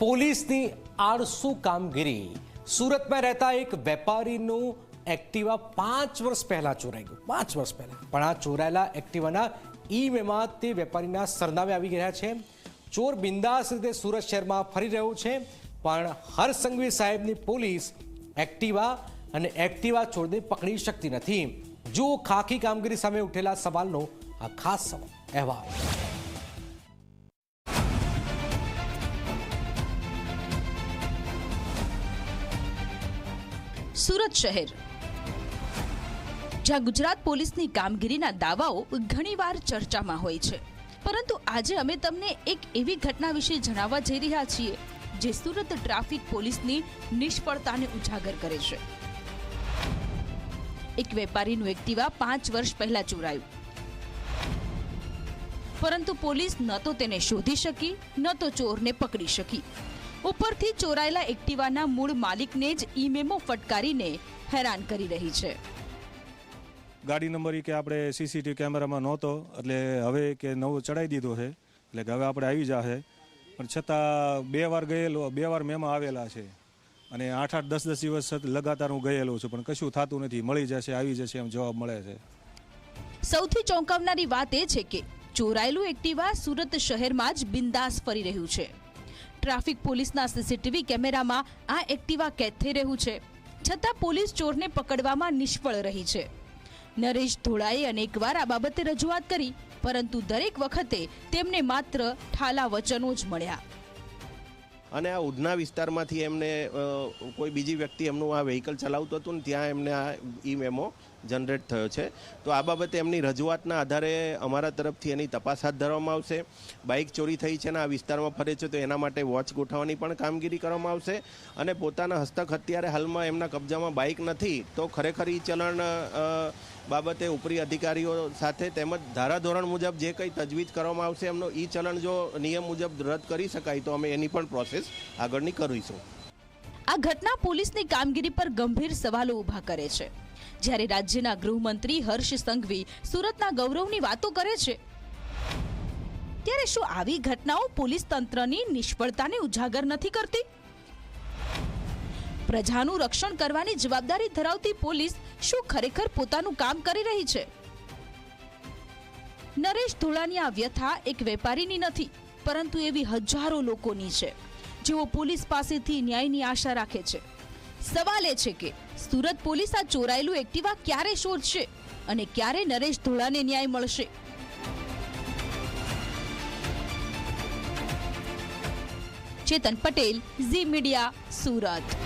પોલીસની આળસુ કામગીરી। સુરતમાં રહેતા એક વેપારીનું એક્ટિવા 5 વર્ષ પહેલા ચોરાઈ ગયું। 5 વર્ષ પહેલા પણ આ ચોરાયેલા એક્ટિવાના ઈ-મેમાં તે વેપારીના સરનામે આવી ગયા છે। ચોર બિંદાસ રીતે સુરત શહેરમાં ફરી રહ્યો છે, પણ હરસંઘવી સાહેબની પોલીસ એક્ટિવા ચોરને પકડી શકતી નથી। જો ખાખી કામગીરી સામે ઉઠેલા સવાલનો આ ખાસ અહેવાલ। સુરત શહેર, જ્યાં ગુજરાત પોલીસની કામગીરીના દાવાઓ ઘણીવાર ચર્ચામાં હોય છે, પરંતુ આજે અમે તમને એક એવી ઘટના વિશે જણાવવા જઈ રહ્યા છીએ જે સુરત ટ્રાફિક પોલીસની નિષ્ફળતાને ઉજાગર કરે છે। એક વેપારીનું એક્ટિવા 5 વર્ષ પહેલા ચોરાયું, પરંતુ પોલીસ ન તો તેને શોધી શકી, ન તો ચોરને પકડી શકી। ઉપરથી ચોરાયેલા એક્ટિવાના મૂળ માલિકને જ ઈ-મેમો ફટકારીને હેરાન કરી રહી છે। ગાડી નંબર કે આપણે સીસીટીવી કેમેરામાં નહોતો, એટલે હવે કે નવો ચડાવી દીધો છે, એટલે હવે આપણે આવી જશે, પણ છતાં 2 વાર ગયેલો, 2 વાર મેમાં આવેલા છે અને 8-8 10-10 દિવસ લગાતાર હું ગયેલો છું, પણ કશું થતું નથી। મળી જશે, આવી જશે એમ જવાબ મળે છે। સૌથી ચોંકાવનારી વાત એ છે કે ચોરાયેલું એક્ટિવા સુરત શહેરમાં જ બિંદાસ ફરી રહ્યું છે। ટ્રાફિક પોલીસના સીસીટીવી કેમેરામાં આ એક્ટિવા કેદ થઈ રહ્યું છે, છતાં પોલીસ ચોરને પકડવામાં નિષ્ફળ રહી છે। નરેશ ધોળાએ અનેકવાર આ બાબતે રજૂઆત કરી, પરંતુ દરેક વખતે તેમને માત્ર ઠાલા વચનો જ મળ્યા। અને આ ઉધના વિસ્તારમાંથી એમને કોઈ બીજી વ્યક્તિ એમનું આ વ્હીકલ ચલાવતું હતું ને ત્યાં એમને આ ઈ-મેમો જનરેટ થયો છે। તો આ બાબતે એમની રજૂઆતના આધારે અમારા તરફથી એની તપાસ હાથ ધરવામાં આવશે। બાઇક ચોરી થઈ છે ને આ વિસ્તારમાં ફરે છે, તો એના માટે વોચ ગોઠવવાની પણ કામગીરી કરવામાં આવશે। અને પોતાના હસ્તક અત્યારે હાલમાં એમના કબજામાં બાઇક નથી, તો ખરેખર ઈ ચલણ બાબતે ઉપરી અધિકારીઓ સાથે તેમજ ધારાધોરણ મુજબ જે કંઈ તજવીજ કરવામાં આવશે, એમનો ઈ ચલણ જો નિયમ મુજબ રદ કરી શકાય તો અમે એની પણ પ્રોસેસ આગળની કરીશું। આ ઘટના પોલીસની કામગીરી પર ગંભીર સવાલો ઊભા કરે છે। જ્યારે રાજ્યના ગૃહમંત્રી હર્ષ સંઘવી સુરતના ગૌરવની વાતો કરે છે, ત્યારે શું આવી ઘટનાઓ પોલીસ તંત્રની નિષ્ફળતાને ઉજાગર નથી કરતી? પ્રજાનું રક્ષણ કરવાની જવાબદારી ધરાવતી પોલીસ શું ખરેખર પોતાનું કામ કરી રહી છે? નરેશ ધોળાની આ વ્યથા એક વેપારીની નથી, પરંતુ એવી હજારો લોકોની છે જેઓ પોલીસ પાસેથી ન્યાયની આશા રાખે છે। સવાલ એ છે કે સુરત પોલીસ આ ચોરાયેલું એક્ટિવા ક્યારે શોધશે અને ક્યારે નરેશ ધોળાને ન્યાય મળશે? ચેતન પટેલ, ઝી મીડિયા, સુરત।